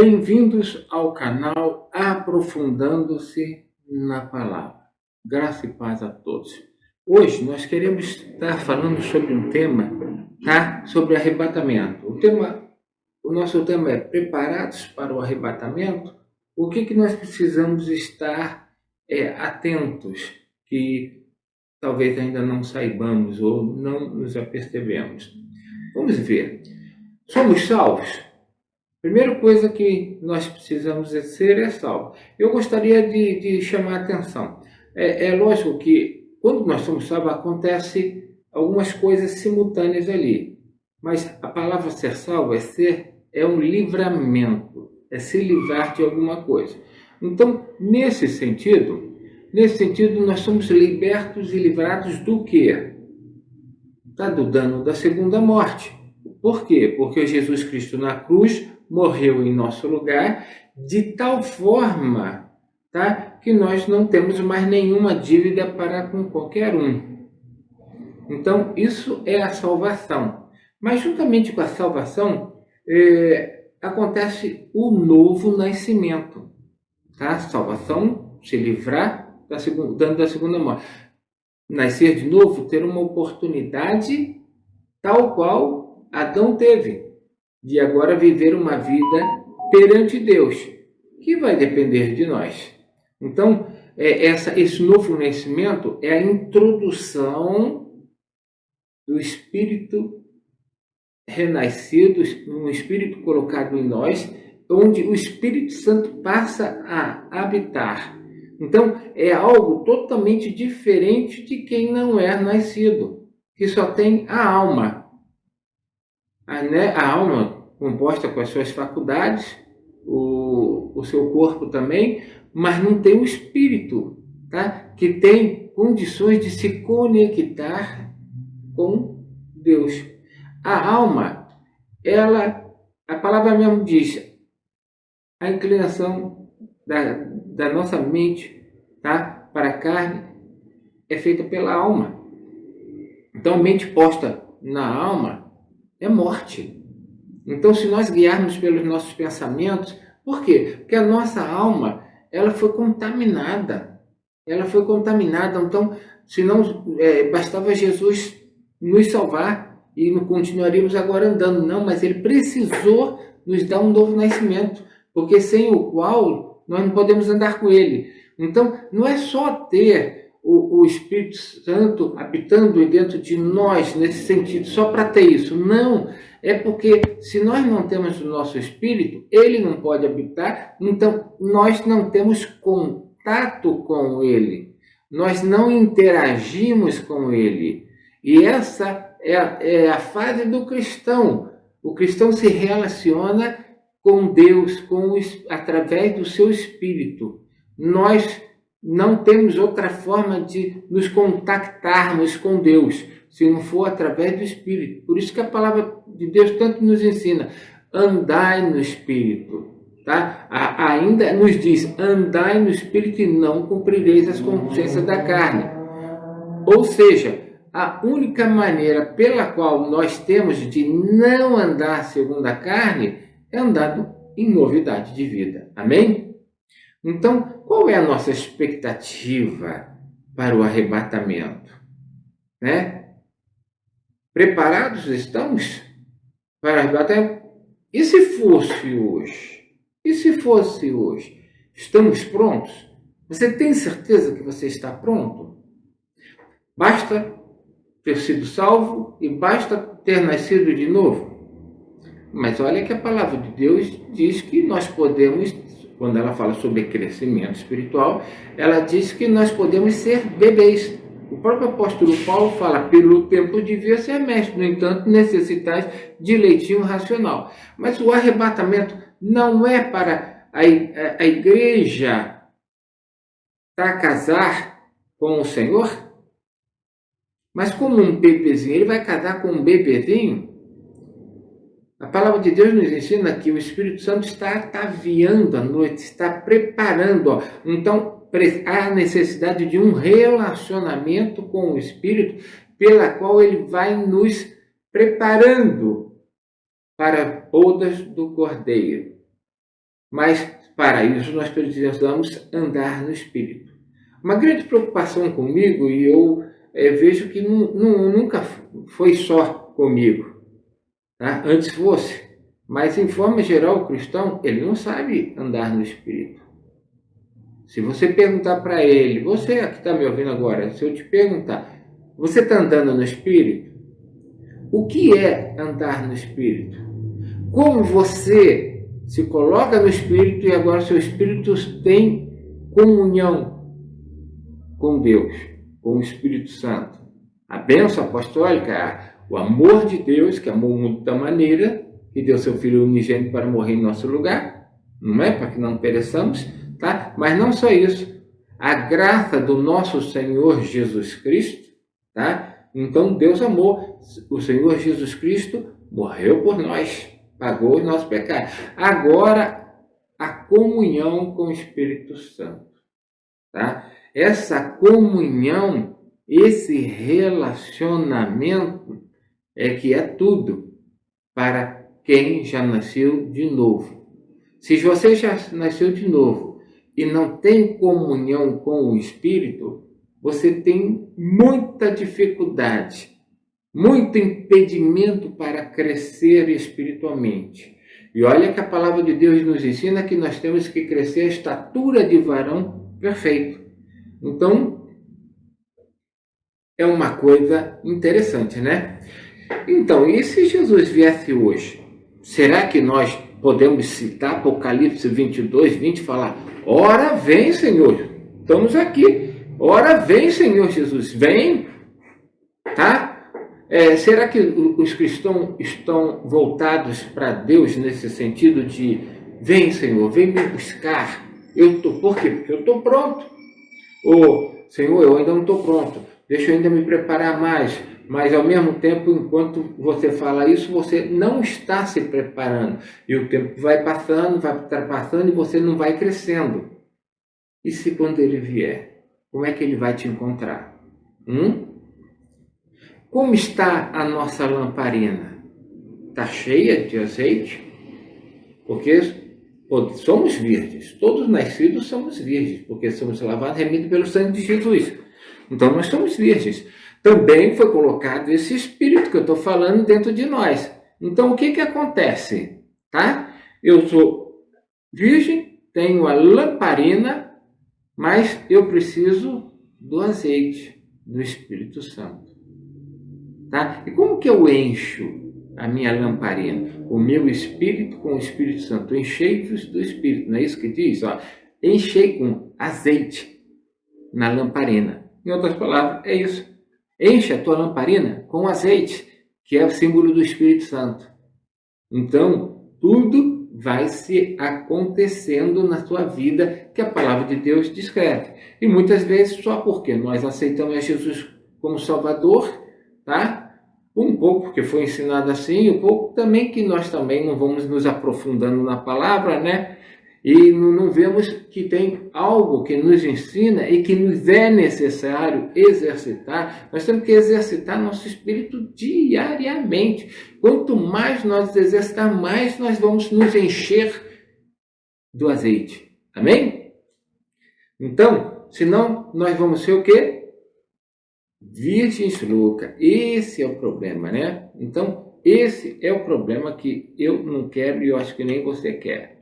Bem-vindos ao canal Aprofundando-se na Palavra. Graça e paz a todos. Hoje nós queremos estar falando sobre um tema, sobre arrebatamento. O nosso tema é preparados para o arrebatamento? O que nós precisamos estar atentos, que talvez ainda não saibamos ou não nos apercebemos. Vamos ver. Somos salvos? Primeira coisa que nós precisamos ser salvo. Eu gostaria de chamar a atenção. É lógico que quando nós somos salvos acontece algumas coisas simultâneas ali. Mas a palavra ser salvo é um livramento, é se livrar de alguma coisa. Então, nesse sentido, nós somos libertos e livrados do quê? Do dano da segunda morte. Por quê? Porque Jesus Cristo na cruz morreu em nosso lugar de tal forma, que nós não temos mais nenhuma dívida para com qualquer um. Então, isso é a salvação. Mas, juntamente com a salvação, acontece o novo nascimento. Salvação, se livrar dano da segunda morte. Nascer de novo, ter uma oportunidade tal qual Adão teve, de agora viver uma vida perante Deus, que vai depender de nós. Então, esse novo nascimento é a introdução do Espírito renascido, um Espírito colocado em nós, onde o Espírito Santo passa a habitar. Então, é algo totalmente diferente de quem não é nascido, que só tem a alma. A alma composta com as suas faculdades, o seu corpo também, mas não tem o espírito, que tem condições de se conectar com Deus. A alma, a palavra mesmo diz, a inclinação da nossa mente, para a carne é feita pela alma. Então, mente posta na alma é morte. Então, se nós guiarmos pelos nossos pensamentos, por quê? Porque a nossa alma, ela foi contaminada. Então, se não bastava Jesus nos salvar e não continuaríamos agora andando. Não, mas ele precisou nos dar um novo nascimento, porque sem o qual nós não podemos andar com ele. Então, não é só ter o Espírito Santo habitando dentro de nós, nesse sentido, só para ter isso. Não, é porque se nós não temos o nosso Espírito, ele não pode habitar, então nós não temos contato com ele, nós não interagimos com ele. E essa é a fase do cristão. O cristão se relaciona com Deus através do seu Espírito. Nós não temos outra forma de nos contactarmos com Deus, se não for através do Espírito. Por isso que a palavra de Deus tanto nos ensina, andai no Espírito. Ainda nos diz, andai no Espírito e não cumprireis as consciências da carne. Ou seja, a única maneira pela qual nós temos de não andar segundo a carne é andando em novidade de vida. Amém? Então, qual é a nossa expectativa para o arrebatamento? Preparados estamos para o arrebatamento? E se fosse hoje? Estamos prontos? Você tem certeza que você está pronto? Basta ter sido salvo e basta ter nascido de novo? Mas olha que a palavra de Deus diz que nós podemos, quando ela fala sobre crescimento espiritual, ela diz que nós podemos ser bebês. O próprio apóstolo Paulo fala, pelo tempo devia ser mestre, no entanto necessitais de leitinho racional. Mas o arrebatamento não é para a igreja casar com o Senhor, mas como um bebezinho, ele vai casar com um bebezinho. A palavra de Deus nos ensina que o Espírito Santo está ataviando a noite, está preparando. Então, há necessidade de um relacionamento com o Espírito, pela qual ele vai nos preparando para bodas do Cordeiro. Mas para isso nós precisamos andar no Espírito. Uma grande preocupação comigo, e eu vejo que nunca foi só comigo, tá? Antes fosse, mas em forma geral o cristão, ele não sabe andar no Espírito. Se você perguntar para ele, você que está me ouvindo agora, se eu te perguntar, você está andando no Espírito? O que é andar no Espírito? Como você se coloca no Espírito e agora seu Espírito tem comunhão com Deus, com o Espírito Santo? A bênção apostólica, o amor de Deus, que amou o mundo da maneira que deu seu Filho unigênito para morrer em nosso lugar, não é? Para que não pereçamos, tá? Mas não só isso, a graça do nosso Senhor Jesus Cristo, tá? Então Deus amou, o Senhor Jesus Cristo morreu por nós, pagou os nossos pecados. Agora, a comunhão com o Espírito Santo, tá? Essa comunhão, esse relacionamento é que é tudo para quem já nasceu de novo. Se você já nasceu de novo e não tem comunhão com o Espírito, você tem muita dificuldade, muito impedimento para crescer espiritualmente. E olha que a palavra de Deus nos ensina que nós temos que crescer a estatura de varão perfeito. Então, é uma coisa interessante, né? Então, e se Jesus viesse hoje? Será que nós podemos citar Apocalipse 22, 20 e falar: ora vem, Senhor, estamos aqui, ora vem, Senhor Jesus, vem, tá? Será que os cristãos estão voltados para Deus nesse sentido de vem, Senhor, vem me buscar? Por quê? Porque eu estou pronto. Ou, Senhor, eu ainda não estou pronto, deixa eu ainda me preparar mais. Mas, ao mesmo tempo, enquanto você fala isso, você não está se preparando. E o tempo vai passando, vai ultrapassando e você não vai crescendo. E se quando ele vier, como é que ele vai te encontrar? Como está a nossa lamparina? Está cheia de azeite? Porque somos virgens. Todos nascidos somos virgens, porque somos lavados, remidos pelo sangue de Jesus. Então, nós somos virgens. Também foi colocado esse Espírito que eu estou falando dentro de nós. Então, o que acontece? Tá? Eu sou virgem, tenho a lamparina, mas eu preciso do azeite, do Espírito Santo. Tá? E como que eu encho a minha lamparina? O meu Espírito com o Espírito Santo. Enchei-vos do Espírito. Não é isso que diz? Ó, enchei com azeite na lamparina. Em outras palavras, é isso. Enche a tua lamparina com azeite, que é o símbolo do Espírito Santo. Então, tudo vai se acontecendo na tua vida que a palavra de Deus descreve. E muitas vezes só porque nós aceitamos Jesus como Salvador, tá? Um pouco porque foi ensinado assim, um pouco também que nós também não vamos nos aprofundando na palavra, né? E não vemos que tem algo que nos ensina e que nos é necessário exercitar. Nós temos que exercitar nosso espírito diariamente. Quanto mais nós exercitar, mais nós vamos nos encher do azeite. Amém? Então, senão nós vamos ser o quê? Virgens loucas. Esse é o problema, né? Então, esse é o problema que eu não quero e eu acho que nem você quer.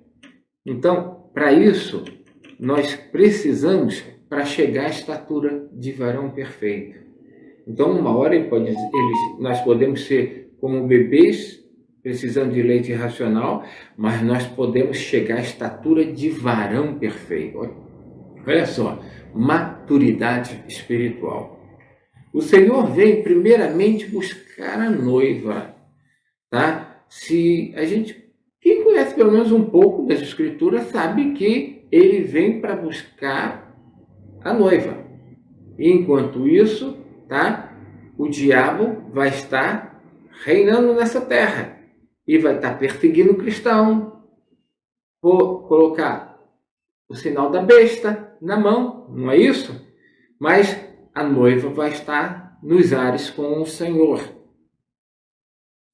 Então, para isso, nós precisamos para chegar à estatura de varão perfeito. Então, uma hora nós podemos ser como bebês, precisando de leite racional, mas nós podemos chegar à estatura de varão perfeito. Olha só, maturidade espiritual. O Senhor vem primeiramente buscar a noiva, tá? Quem conhece pelo menos um pouco das Escrituras sabe que ele vem para buscar a noiva. E enquanto isso, tá? O diabo vai estar reinando nessa terra e vai estar perseguindo o cristão, por colocar o sinal da besta na mão, não é isso? Mas a noiva vai estar nos ares com o Senhor.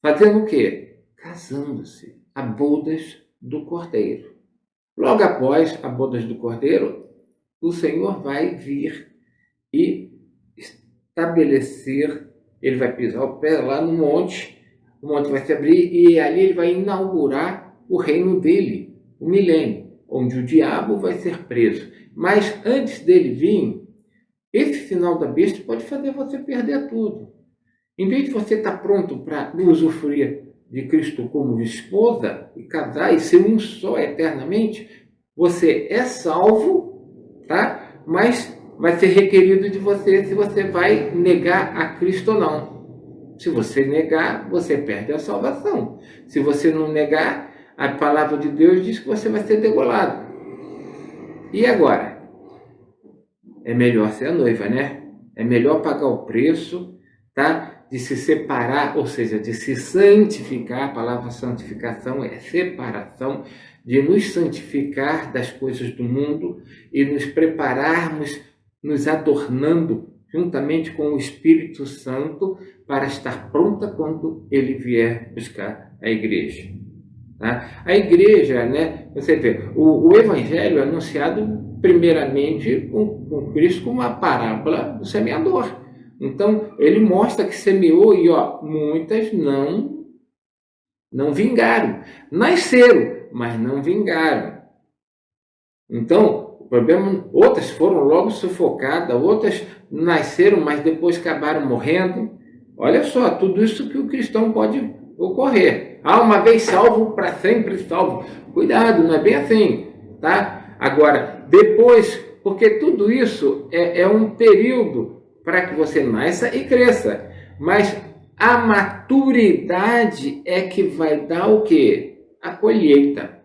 Fazendo o quê? Casando-se a bodas do Cordeiro. Logo após a boda do Cordeiro, o Senhor vai vir e estabelecer, ele vai pisar o pé lá no monte, o monte vai se abrir e ali ele vai inaugurar o reino dele, o milênio, onde o diabo vai ser preso. Mas antes dele vir, esse sinal da besta pode fazer você perder tudo. Em vez de você estar pronto para usufruir de Cristo como esposa e casar e ser um só eternamente, você é salvo, tá? Mas vai ser requerido de você se você vai negar a Cristo ou não. Se você negar, você perde a salvação. Se você não negar, a palavra de Deus diz que você vai ser degolado. E agora? É melhor ser a noiva, né? É melhor pagar o preço, tá? De se separar, ou seja, de se santificar. A palavra santificação é separação, de nos santificar das coisas do mundo e nos prepararmos, nos adornando juntamente com o Espírito Santo para estar pronta quando ele vier buscar a igreja. Tá? A igreja, né? Você vê, o Evangelho é anunciado primeiramente com Cristo como uma parábola do semeador. Então, ele mostra que semeou e muitas não vingaram. Nasceram, mas não vingaram. Então, o problema, outras foram logo sufocadas, outras nasceram, mas depois acabaram morrendo. Olha só, tudo isso que o cristão pode ocorrer. Uma vez salvo, para sempre salvo. Cuidado, não é bem assim, tá? Agora, depois, porque tudo isso é um período para que você nasça e cresça. Mas a maturidade é que vai dar o quê? A colheita.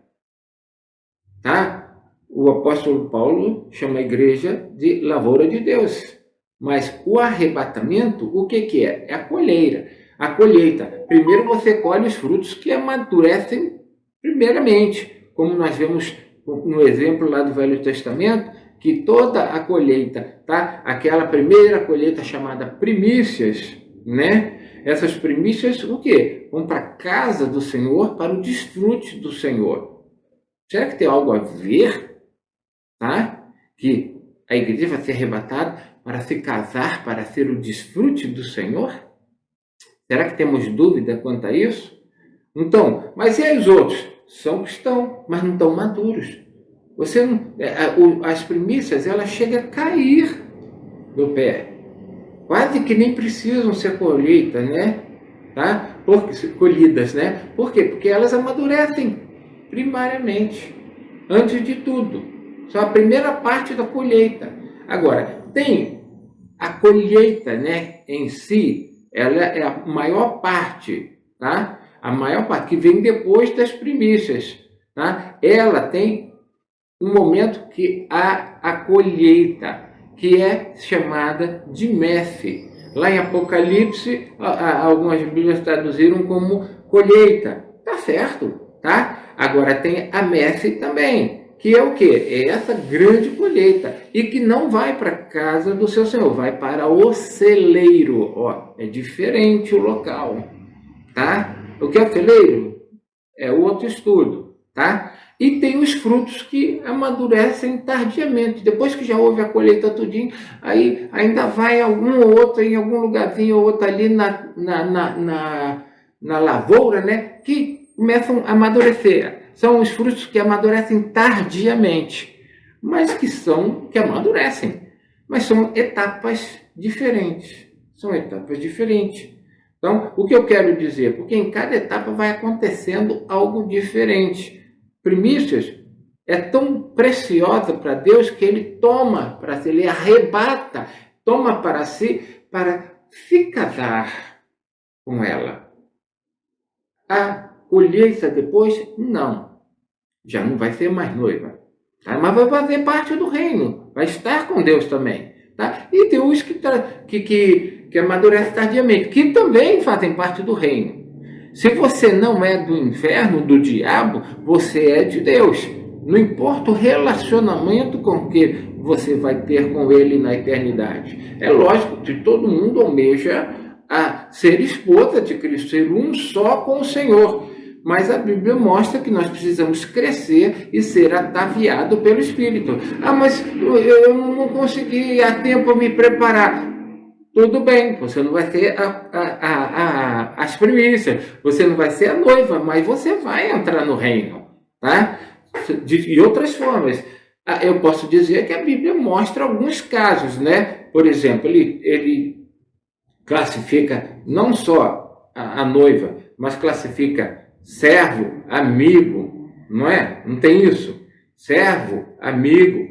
Tá? O apóstolo Paulo chama a igreja de lavoura de Deus. Mas o arrebatamento, o que é? É a colheita. A colheita. Primeiro você colhe os frutos que amadurecem primeiramente. Como nós vemos no exemplo lá do Velho Testamento, que toda a colheita, tá? Aquela primeira colheita chamada primícias, né? Essas primícias, o quê? Vão para a casa do Senhor, para o desfrute do Senhor. Será que tem algo a ver, tá? Que a igreja vai ser arrebatada para se casar, para ser o desfrute do Senhor? Será que temos dúvida quanto a isso? Então, mas e os outros? São cristãos, mas não estão maduros. Você não, as primícias, elas chegam a cair do pé. Quase que nem precisam ser colhidas, né? Tá? Colhidas, né? Por quê? Porque elas amadurecem primariamente, antes de tudo. São a primeira parte da colheita. Agora, tem a colheita, né, em si, ela é a maior parte, tá? A maior parte que vem depois das primícias, tá? Ela tem um momento que há a colheita, que é chamada de messe. Lá em Apocalipse, algumas Bíblias traduziram como colheita. Tá certo, tá? Agora tem a messe também, que é o quê? É essa grande colheita. E que não vai para a casa do seu Senhor, vai para o celeiro. É diferente o local, tá? O que é celeiro? É outro estudo, tá? E tem os frutos que amadurecem tardiamente. Depois que já houve a colheita tudinho, aí ainda vai algum ou outro, em algum lugarzinho ou outro ali na lavoura, né? Que começam a amadurecer. São os frutos que amadurecem tardiamente, mas que amadurecem. Mas são etapas diferentes. São etapas diferentes. Então, o que eu quero dizer? Porque em cada etapa vai acontecendo algo diferente. Primícias é tão preciosa para Deus que ele toma para si, ele arrebata, toma para si, para se casar com ela. A colheita depois, não. Já não vai ser mais noiva. Tá? Mas vai fazer parte do reino. Vai estar com Deus também. Tá? E tem os que amadurecem tardiamente, que também fazem parte do reino. Se você não é do inferno, do diabo, você é de Deus. Não importa o relacionamento com que você vai ter com ele na eternidade. É lógico que todo mundo almeja a ser esposa de Cristo, ser um só com o Senhor. mas a Bíblia mostra que nós precisamos crescer e ser ataviado pelo Espírito. Ah, mas eu não consegui a tempo me preparar. Tudo bem, você não vai ser as primícias, você não vai ser a noiva, mas você vai entrar no reino, tá? De outras formas. Eu posso dizer que a Bíblia mostra alguns casos, né? Por exemplo, ele classifica não só a noiva, mas classifica servo, amigo, não é? Não tem isso. Servo, amigo,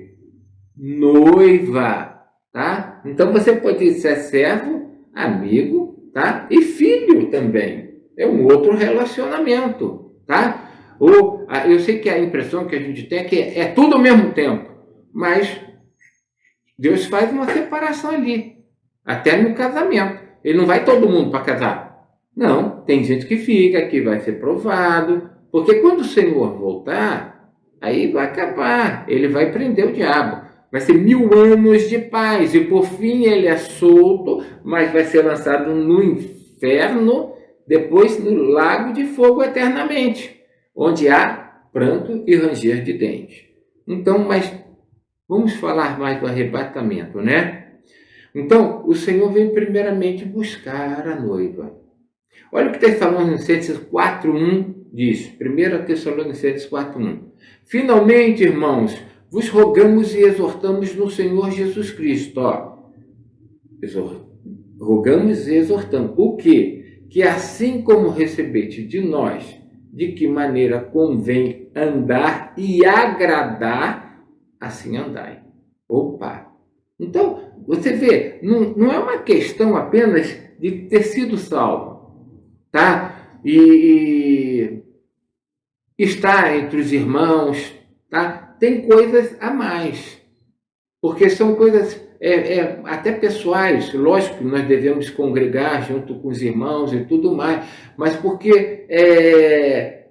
noiva, tá? Então você pode ser servo, amigo, tá? E filho também. É um outro relacionamento, tá? Ou eu sei que a impressão que a gente tem é que é tudo ao mesmo tempo, mas Deus faz uma separação ali, até no casamento. Ele não vai todo mundo para casar. Não, tem gente que fica, que vai ser provado, porque quando o Senhor voltar, aí vai acabar, ele vai prender o diabo. Vai ser 1000 anos de paz, e por fim ele é solto, mas vai ser lançado no inferno, depois no lago de fogo eternamente, onde há pranto e ranger de dentes. Então, mas vamos falar mais do arrebatamento, né? Então, o Senhor vem primeiramente buscar a noiva. Olha o que Tessalonicenses 4:1 diz. 1 Tessalonicenses 4:1. Finalmente, irmãos, vos rogamos e exortamos no Senhor Jesus Cristo. Rogamos e exortamos. O quê? Que assim como recebeste de nós, de que maneira convém andar e agradar, assim andai. Opa! Então, você vê, não é uma questão apenas de ter sido salvo, tá? E estar entre os irmãos, tá? Tem coisas a mais, porque são coisas até pessoais. Lógico que nós devemos congregar junto com os irmãos e tudo mais, mas porque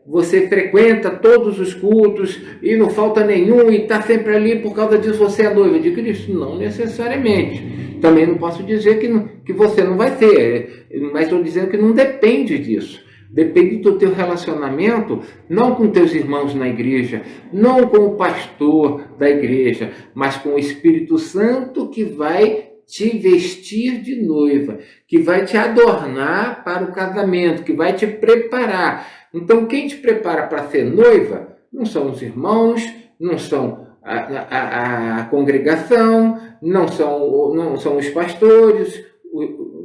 você frequenta todos os cultos e não falta nenhum e está sempre ali por causa disso você é noiva de Cristo? Não necessariamente. Também não posso dizer que você não vai ser, mas estou dizendo que não depende disso. Depende do teu relacionamento, não com teus irmãos na igreja, não com o pastor da igreja, mas com o Espírito Santo que vai te vestir de noiva, que vai te adornar para o casamento, que vai te preparar. Então, quem te prepara para ser noiva não são os irmãos, não são a congregação, não são os pastores.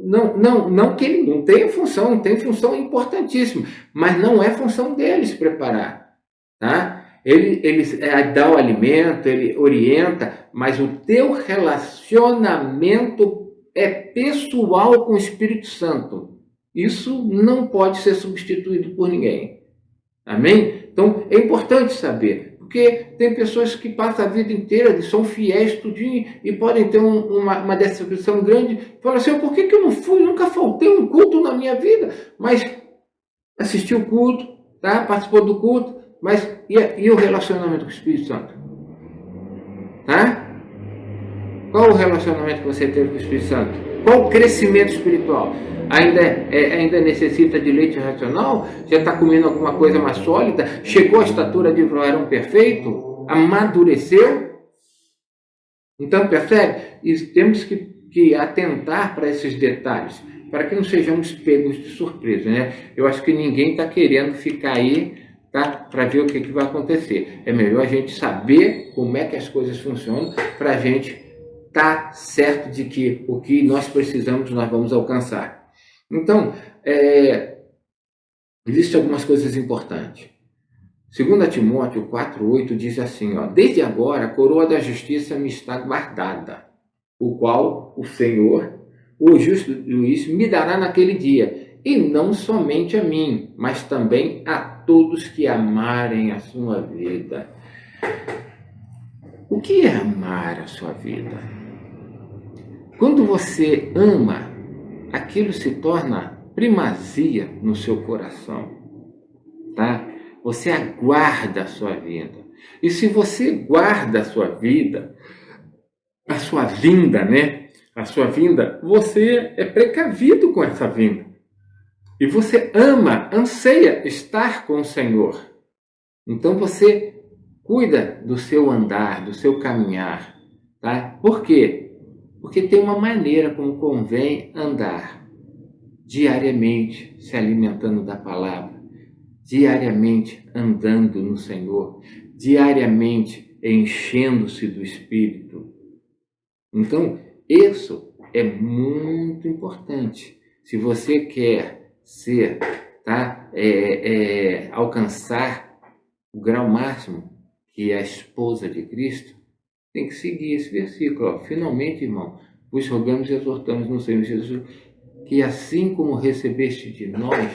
Não que ele não tenha função, tem função importantíssima, mas não é função deles preparar, tá? Ele dá o alimento, ele orienta, mas o teu relacionamento é pessoal com o Espírito Santo. Isso não pode ser substituído por ninguém. Amém? Então, é importante saber, porque tem pessoas que passam a vida inteira, são fiéis, tudinho, e podem ter uma decepção grande. Falam assim, por que eu não fui? Nunca faltei um culto na minha vida. Mas assistiu o culto, tá? Participou do culto, mas e o relacionamento com o Espírito Santo? Tá? Qual o relacionamento que você teve com o Espírito Santo? Qual o crescimento espiritual? Ainda necessita de leite racional? Já está comendo alguma coisa mais sólida? Chegou à estatura de varão perfeito? Amadureceu? Então, percebe? E temos que atentar para esses detalhes, para que não sejamos pegos de surpresa, né? Eu acho que ninguém está querendo ficar aí, tá? Para ver o que vai acontecer. É melhor a gente saber como é que as coisas funcionam, para a gente estar certo de que o que nós precisamos nós vamos alcançar. Então, existem algumas coisas importantes. 2 Timóteo 4:8 diz assim, desde agora a coroa da justiça me está guardada, o qual o Senhor, o justo juiz, me dará naquele dia, e não somente a mim, mas também a todos que amarem a sua vida. O que é amar a sua vida? Quando você ama, aquilo se torna primazia no seu coração, tá? Você aguarda a sua vida. E se você guarda a sua vida, a sua vinda, né? A sua vinda, você é precavido com essa vinda. E você ama, anseia estar com o Senhor. Então você cuida do seu andar, do seu caminhar, tá? Por quê? Porque tem uma maneira como convém andar diariamente, se alimentando da palavra, diariamente andando no Senhor, diariamente enchendo-se do Espírito. Então, isso é muito importante. Se você quer ser, tá? Alcançar o grau máximo, que é a esposa de Cristo, tem que seguir esse versículo. Ó. Finalmente, irmão, vos rogamos e exortamos no Senhor Jesus, que assim como recebeste de nós,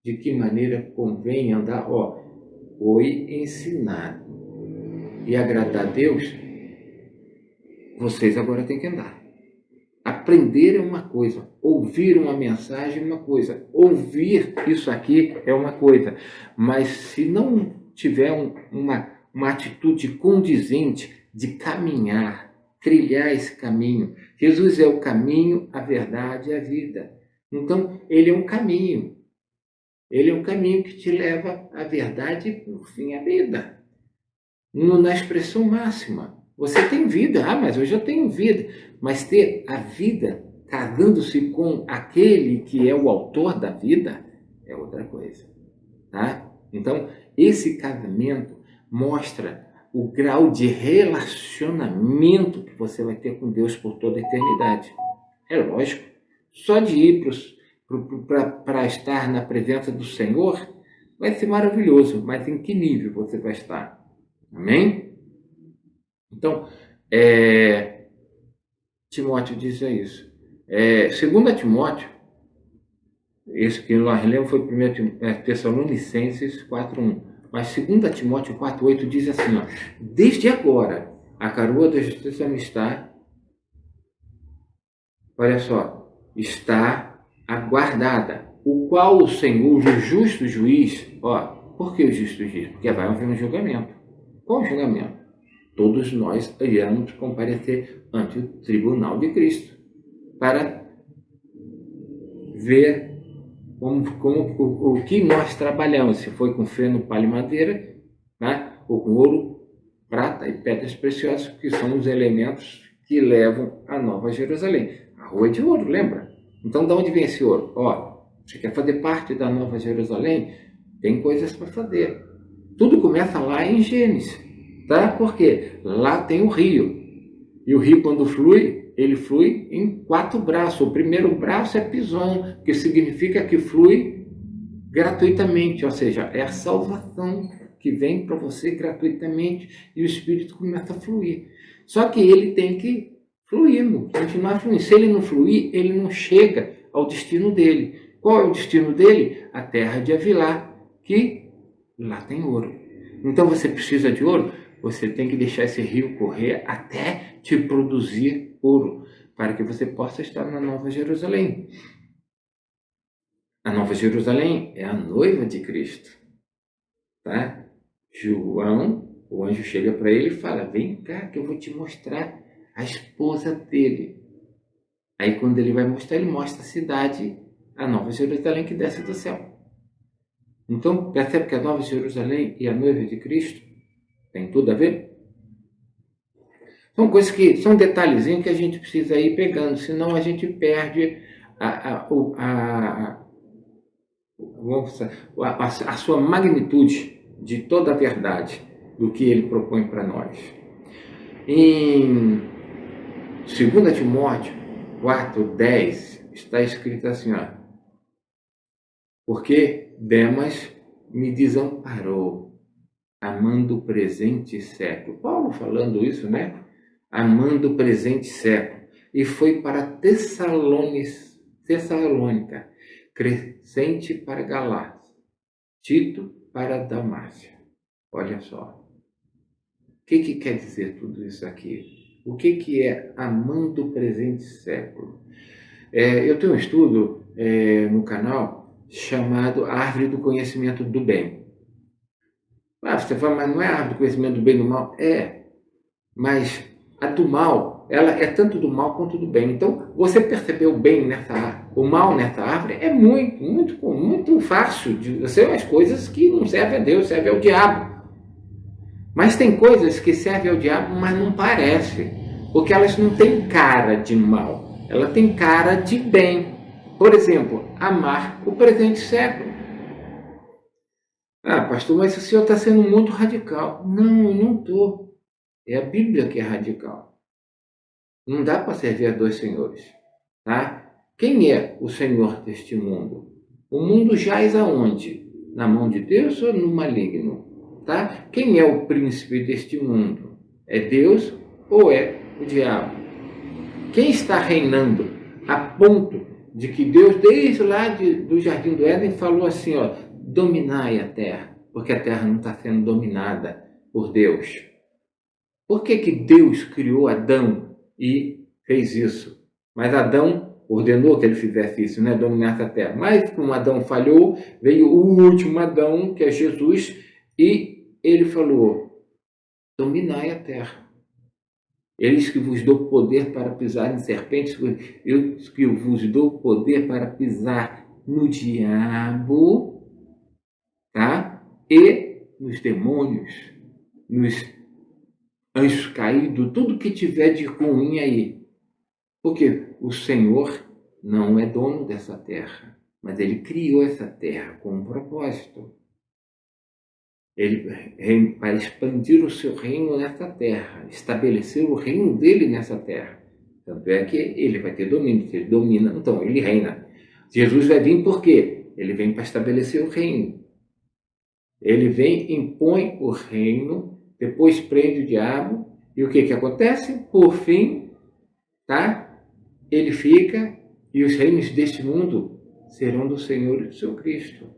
de que maneira convém andar, foi ensinado e agradar a Deus, vocês agora têm que andar. Aprender é uma coisa, ouvir uma mensagem é uma coisa, ouvir isso aqui é uma coisa, mas se não tiver uma atitude condizente de caminhar, trilhar esse caminho, Jesus é o caminho, a verdade e a vida. Então, ele é um caminho. Ele é um caminho que te leva à verdade e, por fim, à vida. Na expressão máxima. Você tem vida. Mas eu já tenho vida. Mas ter a vida casando-se com aquele que é o autor da vida é outra coisa. Tá? Então, esse casamento mostra o grau de relacionamento que você vai ter com Deus por toda a eternidade. É lógico. Só de ir para estar na presença do Senhor vai ser maravilhoso, mas em que nível você vai estar? Amém? Então, Timóteo diz isso. 2 Timóteo, esse que nós lemos foi 1 Tessalonicenses 4:1, mas 2 Timóteo 4:8 diz assim, desde agora a coroa da justiça me está, olha só, está aguardada, o qual o Senhor, o justo juiz, por que o justo juiz? Porque vai haver um julgamento. Qual julgamento? Todos nós iremos comparecer ante o tribunal de Cristo para ver o que nós trabalhamos, se foi com feno, palha e madeira, né? Ou com ouro, prata e pedras preciosas, que são os elementos que levam a Nova Jerusalém. A rua é de ouro, lembra? Então, de onde vem esse ouro? Você quer fazer parte da Nova Jerusalém? Tem coisas para fazer. Tudo começa lá em Gênesis, tá? Porque lá tem o rio. E o rio, quando flui, ele flui em 4 braços. O primeiro braço é Pison, que significa que flui gratuitamente, ou seja, é a salvação que vem para você gratuitamente e o Espírito começa a fluir. Só que ele tem que fluindo, continuar fluindo. Se ele não fluir, ele não chega ao destino dele. Qual é o destino dele? A terra de Avilá, que lá tem ouro. Então você precisa de ouro? Você tem que deixar esse rio correr até te produzir ouro, para que você possa estar na Nova Jerusalém. A Nova Jerusalém é a noiva de Cristo. Tá? João, o anjo chega para ele e fala, vem cá que eu vou te mostrar a esposa dele. Aí quando ele vai mostrar, ele mostra a cidade, a Nova Jerusalém que desce do céu. Então, percebe que a Nova Jerusalém e a noiva de Cristo tem tudo a ver? São coisas que, são detalhezinhos que a gente precisa ir pegando, senão a gente perde a sua magnitude de toda a verdade do que ele propõe para nós. Em 2 Timóteo 4:10 está escrito assim, porque Demas me desamparou, amando o presente século. Paulo falando isso, né? Amando o presente século. E foi para Tessalônica, Crescente para Galácia, Tito para Dalmácia. Olha só. O que quer dizer tudo isso aqui? O que é amando o presente século? Eu tenho um estudo no canal chamado Árvore do Conhecimento do Bem. Você fala, mas não é a árvore do conhecimento do bem e do mal? É, mas a do mal ela é tanto do mal quanto do bem. Então, você perceber o mal nessa árvore é muito fácil de ser as coisas que não servem a Deus, servem ao diabo. Mas tem coisas que servem ao diabo, mas não parece, porque elas não têm cara de mal, ela tem cara de bem. Por exemplo, amar o presente século. Ah, pastor, mas o senhor está sendo muito radical. Não, eu não estou. É a Bíblia que é radical. Não dá para servir a dois senhores. Tá? Quem é o senhor deste mundo? O mundo jaz aonde? Na mão de Deus ou no maligno? Tá? Quem é o príncipe deste mundo? É Deus ou é o diabo? Quem está reinando a ponto de que Deus, desde lá do Jardim do Éden, falou assim, ó, dominai a terra, porque a terra não está sendo dominada por Deus. Por que Deus criou Adão e fez isso? Mas Adão ordenou que ele fizesse isso, né? Dominasse a terra. Mas como Adão falhou, veio o último Adão, que é Jesus, e ele falou, dominai a terra. Eis que vos dou poder para pisar em serpentes, eu que vos dou poder para pisar no diabo, tá? E nos demônios, nos anjos caídos, tudo que tiver de ruim aí. Porque o Senhor não é dono dessa terra, mas Ele criou essa terra com um propósito. Ele para expandir o seu reino nessa terra, estabelecer o reino dele nessa terra. Tanto é que ele vai ter domínio, se ele domina, então ele reina. Jesus vai vir por quê? Ele vem para estabelecer o reino. Ele vem, impõe o reino, depois prende o diabo, e o que acontece? Por fim, tá? Ele fica, e os reinos deste mundo serão do Senhor e do seu Cristo.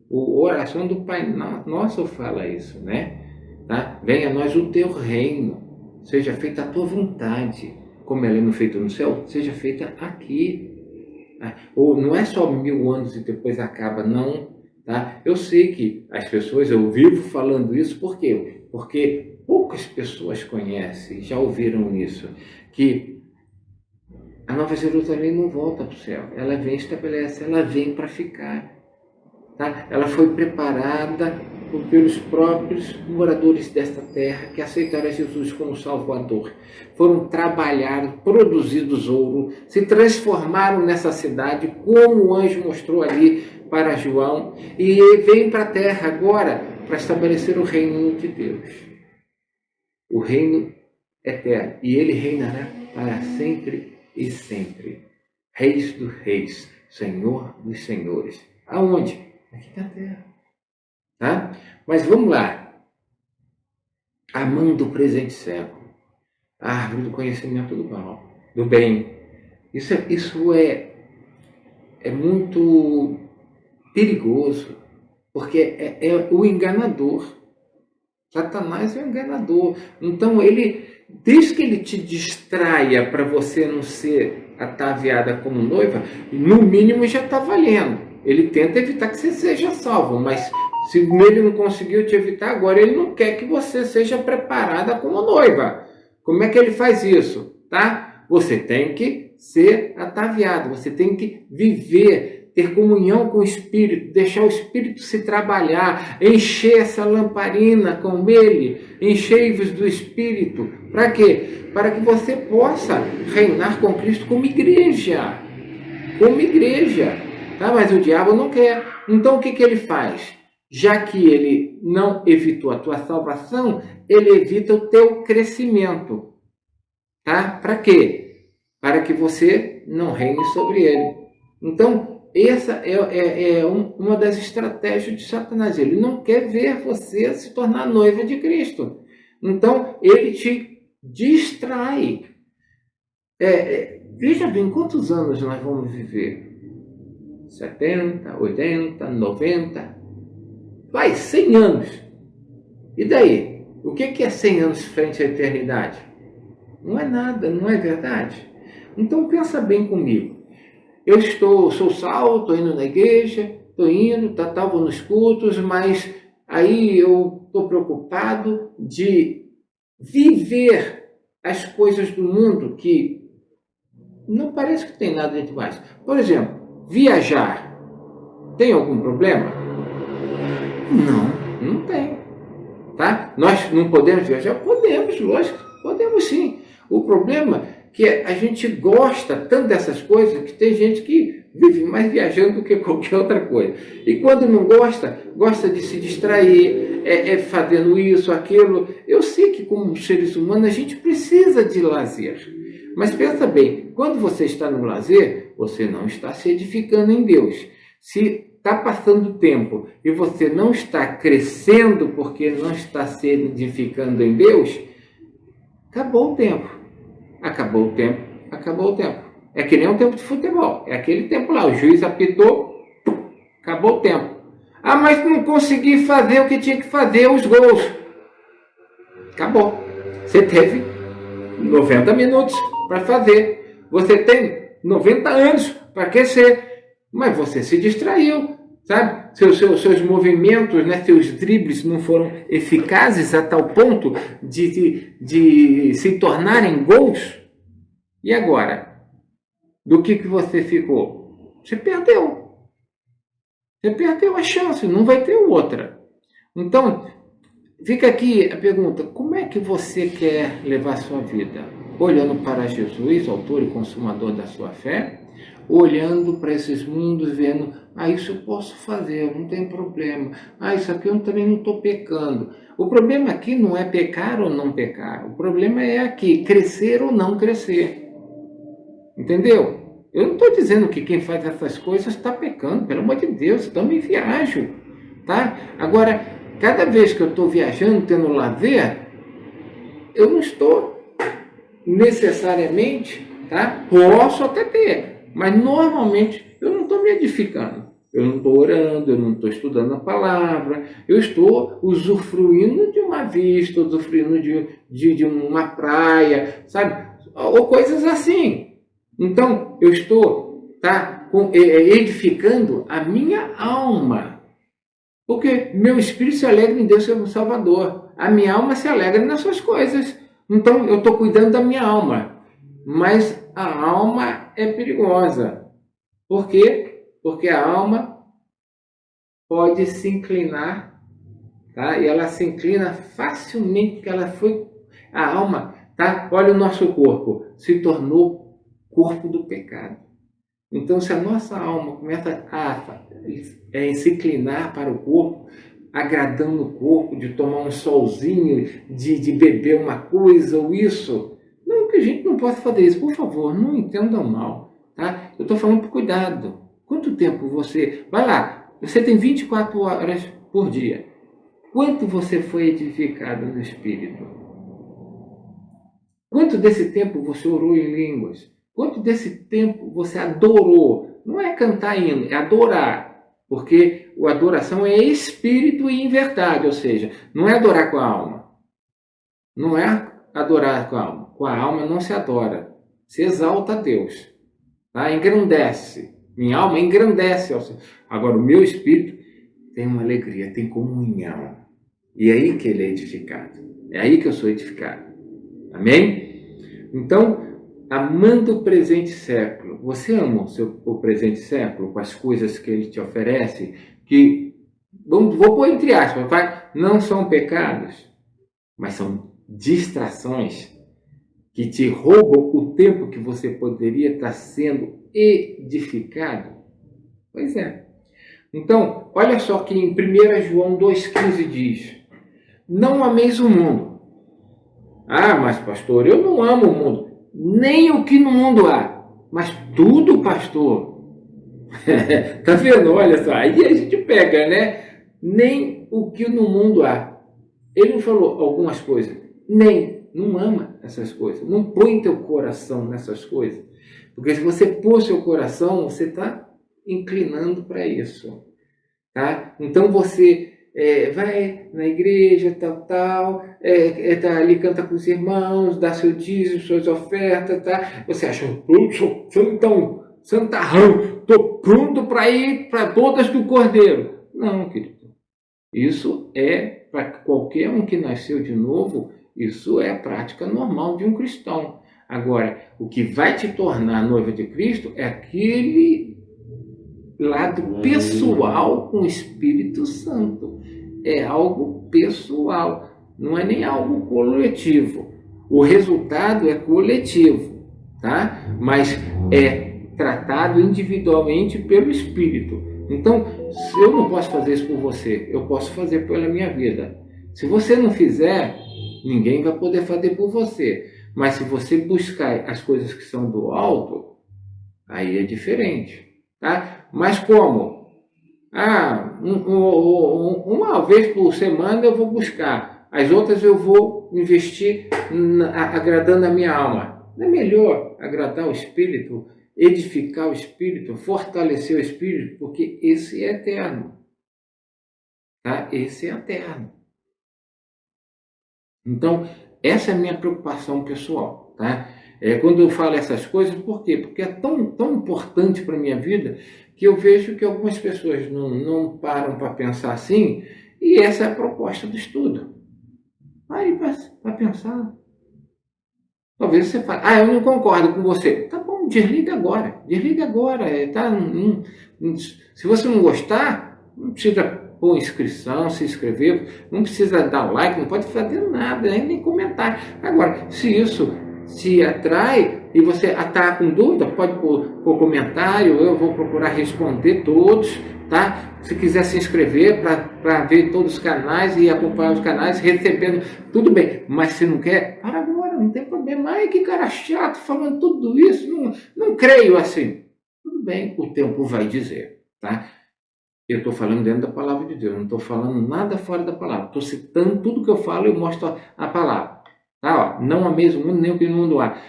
A oração do Pai Nosso fala isso, né? Tá? Venha a nós o teu reino, seja feita a tua vontade, como ela é feita no céu, seja feita aqui. Tá? Ou não é só 1000 anos e depois acaba, não. Tá? Eu sei que as pessoas, eu vivo falando isso, por quê? Porque poucas pessoas conhecem, já ouviram isso, que a Nova Jerusalém não volta para o céu, ela vem estabelece, ela vem para ficar. Tá? Ela foi preparada pelos próprios moradores desta terra que aceitaram Jesus como Salvador. Foram trabalhar, produzidos ouro, se transformaram nessa cidade, como o anjo mostrou ali para João, e vem para a terra agora para estabelecer o reino de Deus. O reino eterno. E ele reinará para sempre e sempre. Reis dos reis, Senhor dos senhores. Aonde? Aqui na terra. Tá? Mas vamos lá. Amando o presente século. A árvore do conhecimento do mal, do bem. Isso é muito perigoso, porque é o enganador. Satanás é o enganador. Então, desde que ele te distraia para você não ser ataviada como noiva, no mínimo já está valendo. Ele tenta evitar que você seja salvo, mas se ele não conseguiu te evitar, agora ele não quer que você seja preparada como noiva. Como é que ele faz isso? Tá? Você tem que ser ataviado, você tem que viver, ter comunhão com o Espírito, deixar o Espírito se trabalhar, encher essa lamparina com ele, enchei-vos do Espírito. Para quê? Para que você possa reinar com Cristo como igreja. Como igreja. Tá? Mas o diabo não quer. Então o que ele faz? Já que ele não evitou a tua salvação, ele evita o teu crescimento. Tá? Para quê? Para que você não reine sobre ele. Então, essa é uma das estratégias de Satanás. Ele não quer ver você se tornar noiva de Cristo. Então, ele te distrai. Veja bem, quantos anos nós vamos viver? 70, 80, 90, vai, 100 anos. E daí? O que é 100 anos frente à eternidade? Não é nada, não é verdade? Então pensa bem comigo. Eu sou salvo, estou indo na igreja, estou indo, vou nos cultos, mas aí eu estou preocupado de viver as coisas do mundo que não parece que tem nada demais. Por exemplo, viajar. Tem algum problema? Não, não tem. Tá? Nós não podemos viajar? Podemos, lógico, podemos sim. O problema é que a gente gosta tanto dessas coisas que tem gente que vive mais viajando do que qualquer outra coisa. E quando não gosta, gosta de se distrair, fazendo isso, aquilo. Eu sei que como seres humanos a gente precisa de lazer. Mas pensa bem, quando você está no lazer, você não está se edificando em Deus. Se está passando tempo e você não está crescendo porque não está se edificando em Deus, acabou o tempo. Acabou o tempo, acabou o tempo. É que nem um tempo de futebol. É aquele tempo lá, o juiz apitou, acabou o tempo. Ah, mas não consegui fazer o que tinha que fazer, os gols. Acabou. Você teve 90 minutos para fazer. Você tem 90 anos para aquecer. Mas você se distraiu, sabe? Seus movimentos, né, seus dribles não foram eficazes a tal ponto de se tornarem gols. E agora? Do que você ficou? Você perdeu. Você perdeu a chance, não vai ter outra. Então, fica aqui a pergunta, como é que você quer levar a sua vida? Olhando para Jesus, autor e consumador da sua fé, olhando para esses mundos, vendo, isso eu posso fazer, não tem problema. Isso aqui eu também não estou pecando. O problema aqui não é pecar ou não pecar. O problema é aqui, crescer ou não crescer. Entendeu? Eu não estou dizendo que quem faz essas coisas está pecando, pelo amor de Deus, então me viajo. Tá? Agora, cada vez que eu estou viajando, tendo lazer, eu não estou necessariamente, tá? Posso até ter, mas normalmente eu não estou me edificando. Eu não estou orando, eu não estou estudando a palavra, eu estou usufruindo de uma vista, usufruindo de uma praia, sabe? Ou coisas assim. Então, eu estou edificando a minha alma. Porque meu espírito se alegra em Deus ser um Salvador. A minha alma se alegra nas suas coisas. Então, eu estou cuidando da minha alma. Mas a alma é perigosa. Por quê? Porque a alma pode se inclinar, tá? E ela se inclina facilmente, porque ela foi... A alma, tá? Olha o nosso corpo, se tornou corpo do pecado. Então, se a nossa alma começa a se inclinar para o corpo, agradando o corpo, de tomar um solzinho, de beber uma coisa ou isso, não que a gente não possa fazer isso, por favor, não entendam mal, tá? Eu estou falando por cuidado. Quanto tempo você... Vai lá, você tem 24 horas por dia. Quanto você foi edificado no Espírito? Quanto desse tempo você orou em línguas? Quanto desse tempo você adorou? Não é cantar hino, é adorar. Porque a adoração é espírito e em verdade, ou seja, não é adorar com a alma. Não é adorar com a alma. Com a alma não se adora. Se exalta a Deus. Tá? Engrandece. Minha alma engrandece. Agora, o meu espírito tem uma alegria, tem comunhão. E é aí que ele é edificado. É aí que eu sou edificado. Amém? Então, amando o presente século. Você ama o presente século com as coisas que ele te oferece? Que, vou pôr entre aspas, não são pecados, mas são distrações que te roubam o tempo que você poderia estar sendo edificado. Pois é. Então, olha só que em 1 João 2,15 diz: não ameis o mundo. Mas pastor, eu não amo o mundo. Nem o que no mundo há. Mas tudo, pastor. Tá vendo? Olha só. Aí a gente pega, né? Nem o que no mundo há. Ele não falou algumas coisas. Não ama essas coisas. Não põe teu coração nessas coisas. Porque se você pôr seu coração, você está inclinando para isso. Tá? Então você vai na igreja, tal, tá ali, canta com os irmãos, dá seu dízimo, suas ofertas, tá? Você acha, eu sou santarrão, estou pronto para ir para bodas do Cordeiro. Não, querido. Isso é para qualquer um que nasceu de novo, Isso é a prática normal de um cristão. Agora, o que vai te tornar noiva de Cristo é aquele lado pessoal com o Espírito Santo. É algo pessoal, não é nem algo coletivo. O resultado é coletivo, tá? Mas é tratado individualmente pelo Espírito. Então, se eu não posso fazer isso por você, eu posso fazer pela minha vida. Se você não fizer, ninguém vai poder fazer por você. Mas se você buscar as coisas que são do alto, aí é diferente, tá? Mas como? Uma vez por semana eu vou buscar, as outras eu vou investir agradando a minha alma. Não é melhor agradar o Espírito, edificar o Espírito, fortalecer o Espírito, porque esse é eterno, tá? Esse é eterno. Então, essa é a minha preocupação pessoal, tá? Quando eu falo essas coisas, por quê? Porque é tão importante para a minha vida que eu vejo que algumas pessoas não param para pensar assim, e essa é a proposta do estudo. Pare para pensar. Talvez você fale, eu não concordo com você. Tá bom, desliga agora. Desliga agora. Tá? Se você não gostar, não precisa pôr inscrição, se inscrever, não precisa dar like, não pode fazer nada, nem comentar. Agora, se isso te atrai e você está com dúvida, pode pôr comentário, eu vou procurar responder todos, tá? Se quiser se inscrever para ver todos os canais e acompanhar os canais, recebendo, tudo bem. Mas se não quer, para agora, não tem problema. Ai, que cara chato falando tudo isso, não creio assim. Tudo bem, o tempo vai dizer, tá? Eu estou falando dentro da palavra de Deus, não estou falando nada fora da palavra. Estou citando tudo que eu falo e eu mostro a palavra. Tá, ó, não ameis o mundo, nem o que no mundo há.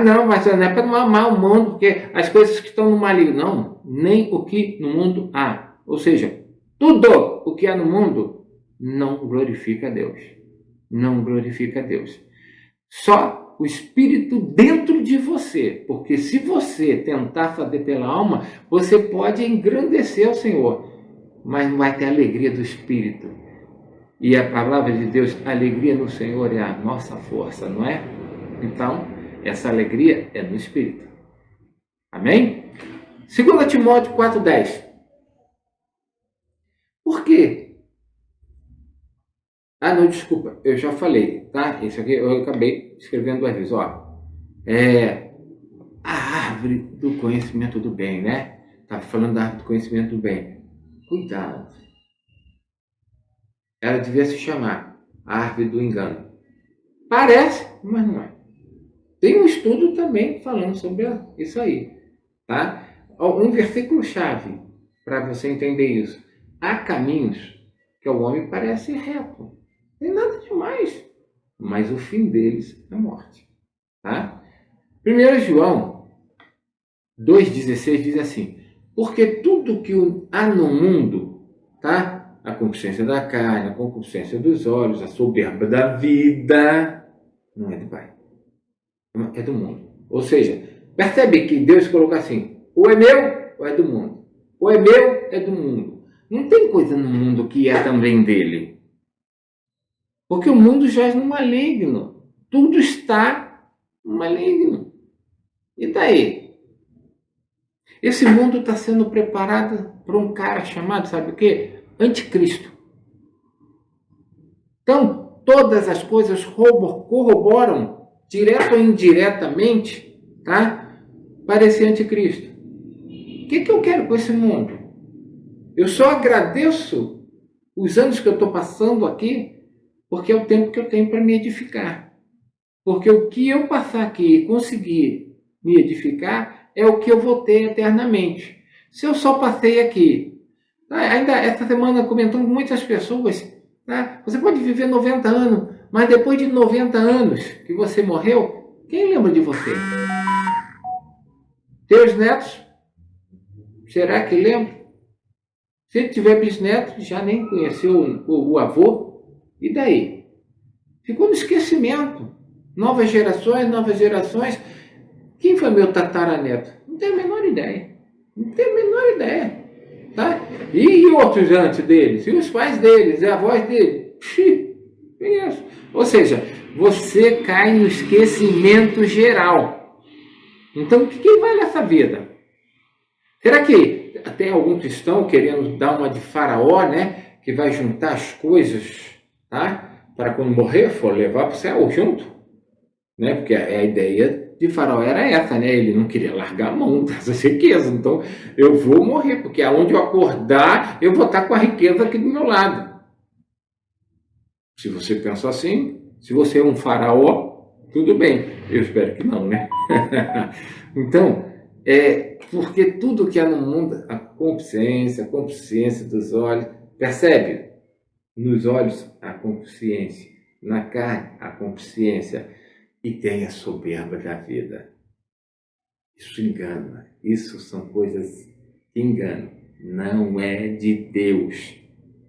Não, mas não é para não amar o mundo, porque as coisas que estão no maligno. Não, nem o que no mundo há. Ou seja, tudo o que há no mundo não glorifica a Deus. Não glorifica a Deus. Só o Espírito dentro de você. Porque se você tentar fazer pela alma, você pode engrandecer o Senhor, mas não vai ter a alegria do Espírito. E a palavra de Deus, a alegria no Senhor é a nossa força, não é? Então, essa alegria é no Espírito. Amém? 2 Timóteo 4,10. Por quê? Não, desculpa, eu já falei, tá? Isso aqui eu acabei escrevendo duas vezes, ó. A árvore do conhecimento do bem, né? Tá falando da árvore do conhecimento do bem. Cuidado. Ela devia se chamar a árvore do engano. Parece, mas não é. Tem um estudo também falando sobre isso aí, tá? Um versículo-chave para você entender isso. Há caminhos que ao homem parece reto. Não tem nada demais. Mas o fim deles é morte, tá? 1 João 2,16 diz assim: porque tudo que há no mundo, tá? A concupiscência da carne, a concupiscência dos olhos, a soberba da vida, não é do Pai, é do mundo. Ou seja, percebe que Deus colocou assim: ou é meu, ou é do mundo. Ou é meu, é do mundo. Não tem coisa no mundo que é também dele. Porque o mundo jaz no maligno. Tudo está no maligno. E daí? Esse mundo está sendo preparado para um cara chamado, sabe o quê? Anticristo. Então, todas as coisas corroboram, direto ou indiretamente, tá? Para esse anticristo. O que eu quero com esse mundo? Eu só agradeço os anos que eu estou passando aqui, porque é o tempo que eu tenho para me edificar. Porque o que eu passar aqui e conseguir me edificar é o que eu vou ter eternamente. Se eu só passei aqui, ainda essa semana comentando com muitas pessoas, tá? Você pode viver 90 anos, mas depois de 90 anos que você morreu, quem lembra de você? Teus netos? Será que lembram? Se tiver bisneto, já nem conheceu o avô, e daí? Ficou no esquecimento. Novas gerações. Quem foi meu tataraneto? Não tenho a menor ideia. Não tenho a menor ideia. Tá? E outros antes deles? E os pais deles? E a avós deles? Conheço. Ou seja, você cai no esquecimento geral. Então, o que vale essa vida? Será que tem algum cristão querendo dar uma de Faraó, né? Que vai juntar as coisas, tá? Para quando morrer, for levar para o céu junto? Né? Porque a ideia de Faraó era essa, né? Ele não queria largar a mão dessas riquezas. Então, eu vou morrer, porque aonde eu acordar, eu vou estar com a riqueza aqui do meu lado. Se você pensa assim, se você é um faraó, tudo bem. Eu espero que não, né? Então, porque tudo que há no mundo, a consciência dos olhos, percebe? Nos olhos, a consciência, na carne, a consciência, e tem a soberba da vida. Isso engana. Isso são coisas que enganam. Não é de Deus,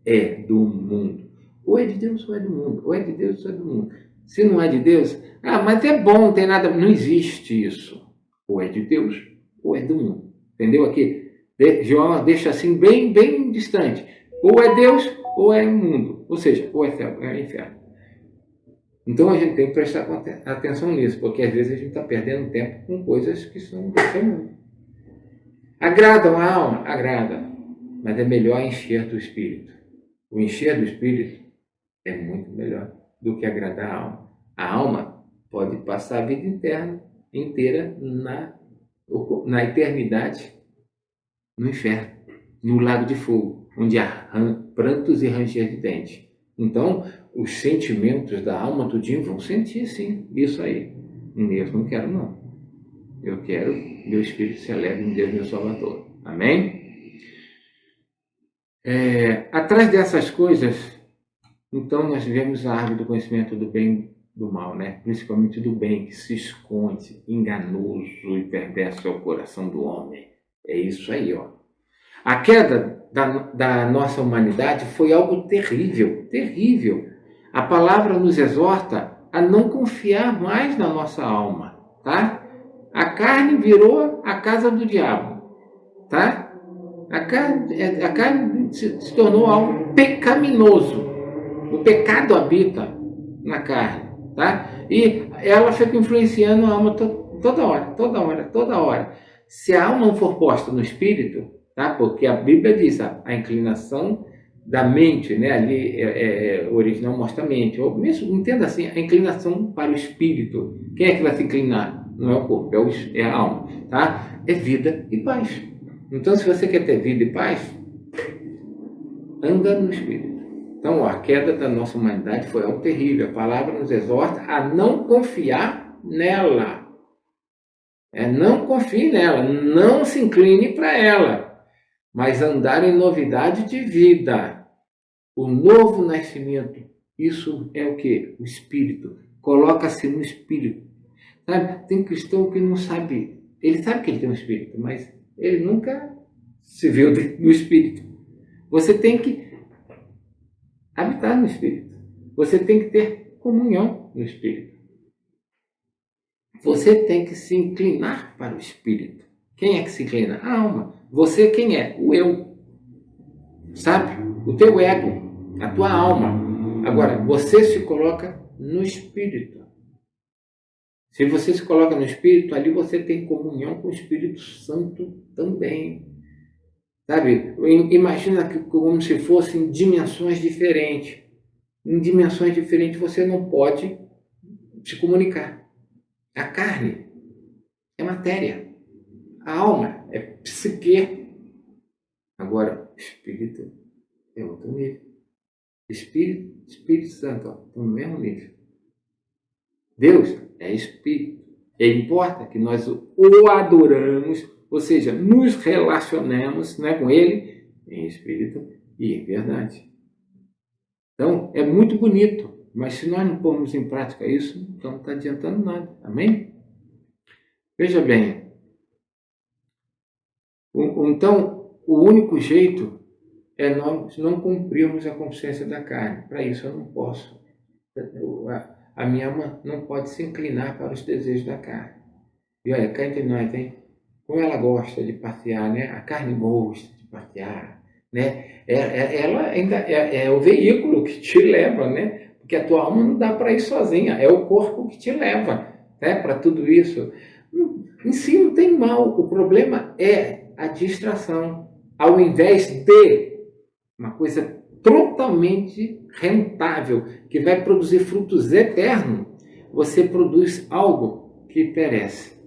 é do mundo. Ou é de Deus ou é do mundo. Ou é de Deus ou é do mundo. Se não é de Deus, mas é bom, não tem nada. Não existe isso. Ou é de Deus ou é do mundo. Entendeu aqui? João deixa assim bem, bem distante. Ou é Deus ou é o mundo. Ou seja, ou é céu ou é inferno. Então a gente tem que prestar atenção nisso, porque às vezes a gente está perdendo tempo com coisas que são desse mundo. Agradam a alma? Agrada. Mas é melhor encher do Espírito. O encher do Espírito é muito melhor do que agradar a alma. A alma pode passar a vida inteira na eternidade, no inferno, no lago de fogo, onde há prantos e ranger de dentes. Então, os sentimentos da alma tudinho vão sentir, sim, isso aí. Eu não quero, não. Eu quero meu espírito se alegre em Deus, meu Salvador. Amém? Atrás dessas coisas, então, nós vemos a árvore do conhecimento do bem e do mal, né? Principalmente do bem, que se esconde, enganoso e perverso é o coração do homem. É isso aí, ó. A queda da nossa humanidade foi algo terrível, terrível. A palavra nos exorta a não confiar mais na nossa alma, tá? A carne virou a casa do diabo, tá? A carne se tornou algo pecaminoso. O pecado habita na carne, tá? E ela fica influenciando a alma toda hora. Se a alma não for posta no espírito, tá? Porque a Bíblia diz a inclinação da mente, né? Ali o original mostra a mente. Ou mesmo, entenda assim, a inclinação para o espírito. Quem é que vai se inclinar? Não é o corpo, é a alma, tá? É vida e paz. Então, se você quer ter vida e paz, anda no espírito. Então, a queda da nossa humanidade foi algo terrível. A palavra nos exorta a não confiar nela. Não confie nela, não se incline para ela, mas andar em novidade de vida. O novo nascimento, isso é o quê? O espírito. Coloca-se no espírito. Sabe? Tem cristão que não sabe. Ele sabe que ele tem um espírito, mas ele nunca se viu no espírito. Você tem que habitar no Espírito. Você tem que ter comunhão no Espírito. Você tem que se inclinar para o Espírito. Quem é que se inclina? A alma. Você quem é? O eu. Sabe? O teu ego. A tua alma. Agora, você se coloca no Espírito. Se você se coloca no Espírito, ali você tem comunhão com o Espírito Santo também. Sabe? Imagina que como se fossem dimensões diferentes. Em dimensões diferentes você não pode se comunicar. A carne é matéria. A alma é psique. Agora, espírito é outro nível. Espírito Santo, estão no mesmo nível. Deus é espírito. E importa que nós o adoramos, ou seja, nos relacionemos, né, com ele em espírito e em verdade. Então, é muito bonito, mas se nós não pormos em prática isso, então não está adiantando nada. Amém? Veja bem. Então, o único jeito é nós não cumprirmos a consciência da carne. Para isso eu não posso. A minha alma não pode se inclinar para os desejos da carne. E olha, cá entre nós, hein? Como ela gosta de passear, né? A carne gosta de passear, né? Ela ainda é o veículo que te leva, né? porque a tua alma não dá para ir sozinha, é o corpo que te leva, né, para tudo isso. Em si não tem mal, o problema é a distração. Ao invés de uma coisa totalmente rentável, que vai produzir frutos eternos, você produz algo que perece,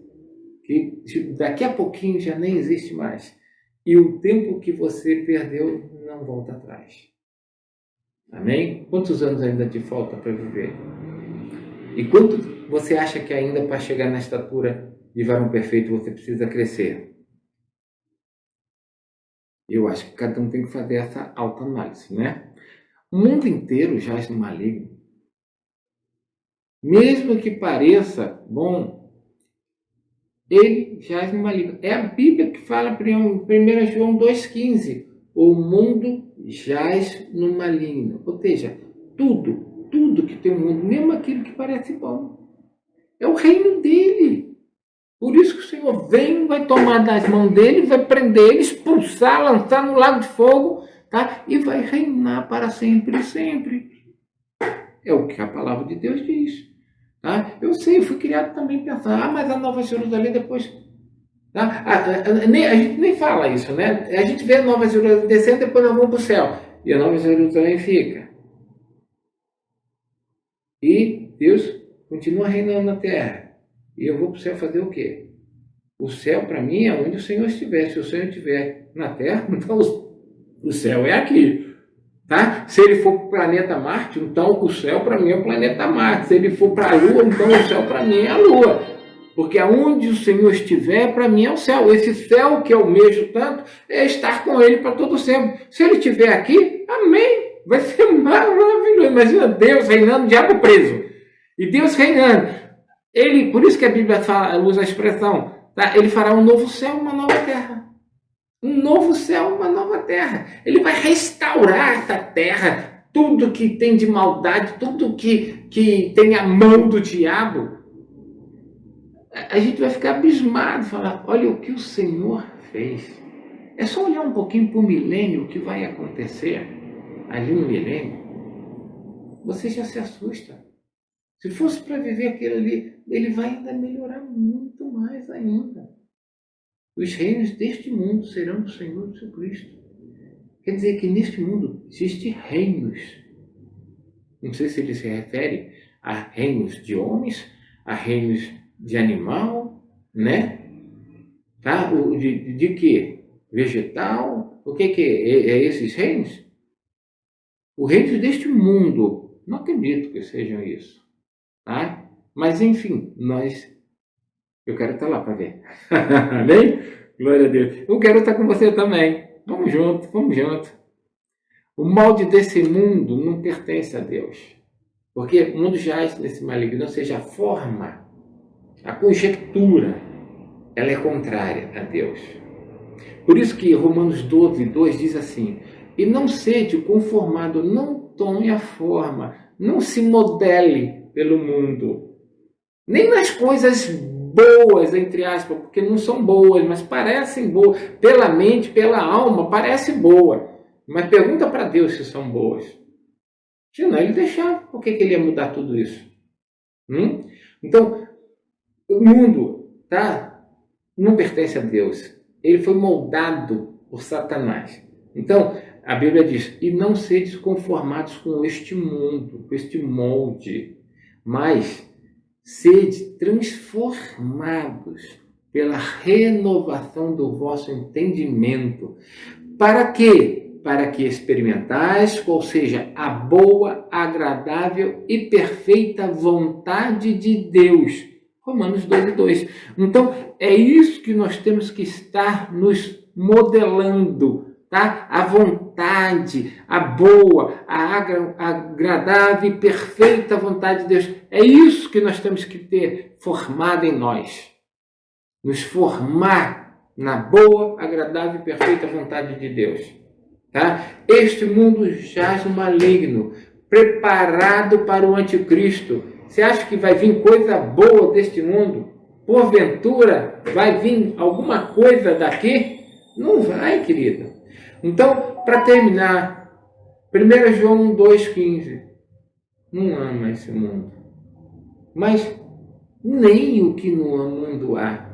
que daqui a pouquinho já nem existe mais. E o tempo que você perdeu não volta atrás. Amém? Quantos anos ainda te falta para viver? E quanto você acha que ainda para chegar na estatura de varão perfeito você precisa crescer? Eu acho que cada um tem que fazer essa autoanálise, né? O mundo inteiro jaz no maligno. Mesmo que pareça bom, ele jaz no maligno. É a Bíblia que fala em 1 João 2,15. O mundo jaz no maligno. Ou seja, tudo que tem no mundo, mesmo aquilo que parece bom, é o reino dele. Por isso que o Senhor vem, vai tomar das mãos dele, vai prender ele, expulsar, lançar no lago de fogo, tá? E vai reinar para sempre e sempre. É o que a palavra de Deus diz. Tá? Eu sei, eu fui criado também pensando, mas a Nova Jerusalém depois... Tá? A gente nem fala isso, né? A gente vê a Nova Jerusalém descendo, depois nós vamos para o céu. E a Nova Jerusalém fica. E Deus continua reinando na terra. E eu vou para o céu fazer o quê? O céu, para mim, é onde o Senhor estiver. Se o Senhor estiver na terra, então o céu é aqui. Tá? Se ele for para o planeta Marte, então o céu para mim é o planeta Marte. Se ele for para a Lua, então o céu para mim é a Lua. Porque aonde o Senhor estiver, para mim é o céu. Esse céu que eu almejo tanto é estar com ele para todo sempre. Se ele estiver aqui, amém. Vai ser maravilhoso. Imagina Deus reinando, o diabo preso. E Deus reinando. Ele, por isso que a Bíblia usa a expressão, tá? Ele fará um novo céu, uma nova terra. Um novo céu, uma nova terra. Ele vai restaurar essa terra. Tudo que tem de maldade, tudo que tem a mão do diabo. A gente vai ficar abismado, falar, olha o que o Senhor fez. É só olhar um pouquinho para o milênio, o que vai acontecer ali no milênio. Você já se assusta. Se fosse para viver aquilo ali, ele vai ainda melhorar muito mais ainda. Os reinos deste mundo serão do Senhor e do seu Cristo. Quer dizer que neste mundo existem reinos. Não sei se ele se refere a reinos de homens, a reinos de animal, né? Tá? De quê? Vegetal? O que é esses reinos? Os reinos deste mundo. Não acredito que sejam isso. Tá? Mas enfim, eu quero estar lá para ver. Amém? Glória a Deus. Eu quero estar com você também. Vamos junto, vamos junto. O molde desse mundo não pertence a Deus. Porque o mundo jaz nesse maligno, ou seja, a forma, a conjectura, ela é contrária a Deus. Por isso que Romanos 12, 2 diz assim, e não sede conformado, não tome a forma, não se modele pelo mundo, nem nas coisas boas, entre aspas, porque não são boas, mas parecem boas, pela mente, pela alma, parece boa. Mas pergunta para Deus se são boas. Se não, ele deixava, por que ele ia mudar tudo isso? Então, o mundo, tá? Não pertence a Deus. Ele foi moldado por Satanás. Então, a Bíblia diz, e não sedes conformados com este mundo, com este molde, mas sede transformados pela renovação do vosso entendimento. Para quê? Para que experimentais qual seja a boa, agradável e perfeita vontade de Deus. Romanos 12, 2. Então, é isso que nós temos que estar nos modelando, tá? A vontade, a boa, a agradável e perfeita vontade de Deus. É isso que nós temos que ter formado em nós. Nos formar na boa, agradável e perfeita vontade de Deus. Tá? Este mundo jaz no maligno, preparado para o anticristo. Você acha que vai vir coisa boa deste mundo? Porventura vai vir alguma coisa daqui? Não vai, querido. Então, para terminar, 1 João 2,15. não ama esse mundo. Mas nem o que no mundo há.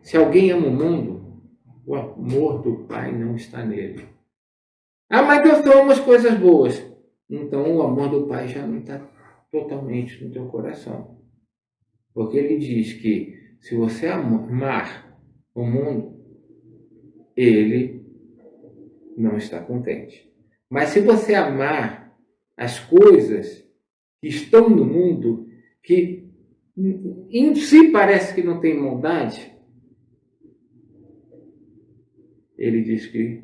Se alguém ama o mundo, o amor do Pai não está nele. Ah, mas eu só amo as coisas boas. Então o amor do Pai já não está totalmente no teu coração. Porque ele diz que se você amar o mundo, ele não está contente. Mas se você amar as coisas que estão no mundo, que em si parece que não tem maldade, ele diz que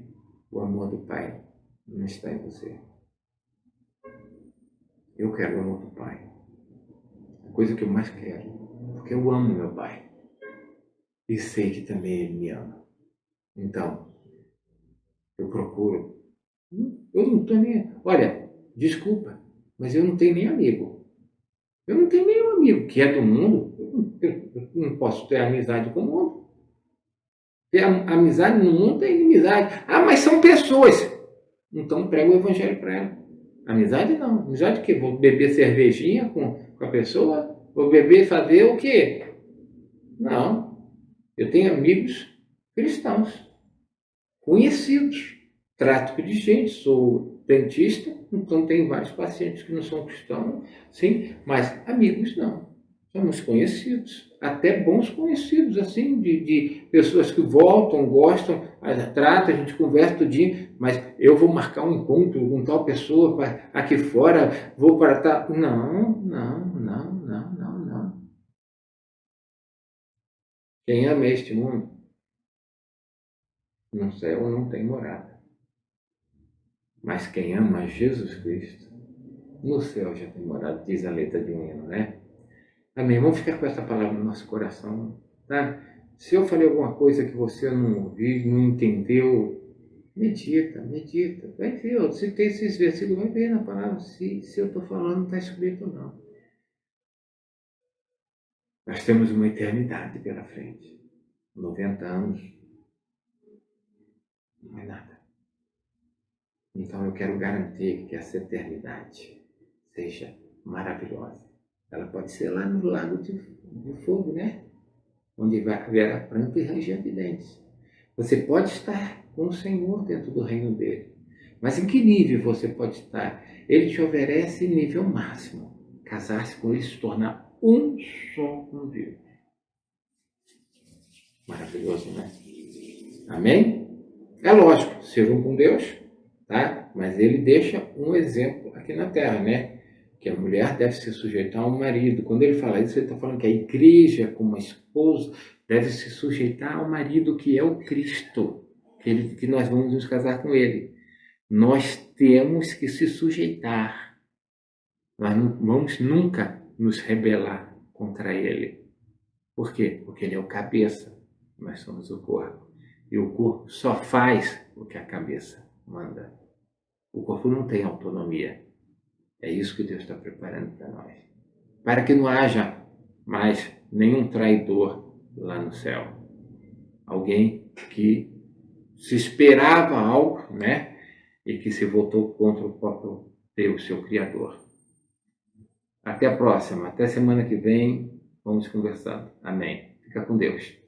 o amor do Pai não está em você. Eu quero o amor do Pai. A coisa que eu mais quero. Porque eu amo meu Pai. E sei que também Ele me ama. Então, eu procuro. Eu não estou nem... Olha, desculpa, mas eu não tenho nem amigo. Eu não tenho nenhum amigo que é do mundo. Eu não posso ter amizade com o mundo. Ter amizade no mundo é inimizade. Ah, mas são pessoas. Então prega o evangelho para ela. Amizade não. Amizade o quê? Vou beber cervejinha com a pessoa? Vou beber e fazer o quê? Não. Eu tenho amigos cristãos, conhecidos. Trato de gente, sou dentista, então tenho vários pacientes que não são cristãos, sim, mas amigos não. Somos conhecidos, até bons conhecidos, assim, de pessoas que voltam, gostam, trata, a gente conversa todo dia, mas eu vou marcar um encontro com tal pessoa aqui fora, vou para tal. Não, não, não, não, não, não. Quem ama este mundo, no céu não tem morada. Mas quem ama Jesus Cristo, no céu já tem morada, diz a letra de um hino, né? Amém. Vamos ficar com essa palavra no nosso coração, tá? Se eu falei alguma coisa que você não ouviu, não entendeu, medita, medita. Vai ver, se tem esses versículos, vai ver na palavra se eu estou falando, não está escrito não. Nós temos uma eternidade pela frente. 90 anos não é nada. Então eu quero garantir que essa eternidade seja maravilhosa. Ela pode ser lá no lago de fogo, né? Onde vai haver a pranto e ranger de dentes. Você pode estar com o Senhor dentro do reino dele. Mas em que nível você pode estar? Ele te oferece nível máximo. Casar-se com ele, se tornar um só com Deus. Maravilhoso, né? Amém? É lógico, ser um com Deus, tá? Mas ele deixa um exemplo aqui na terra, né? Que a mulher deve se sujeitar ao marido. Quando ele fala isso, ele está falando que a igreja, como a esposa, deve se sujeitar ao marido que é o Cristo, que nós vamos nos casar com ele. Nós temos que se sujeitar. Nós não vamos nunca nos rebelar contra ele. Por quê? Porque ele é o cabeça, nós somos o corpo. E o corpo só faz o que a cabeça manda. O corpo não tem autonomia. É isso que Deus está preparando para nós. Para que não haja mais nenhum traidor lá no céu. Alguém que se esperava algo, né? E que se voltou contra o próprio Deus, seu Criador. Até a próxima. Até semana que vem. Vamos conversando. Amém. Fica com Deus.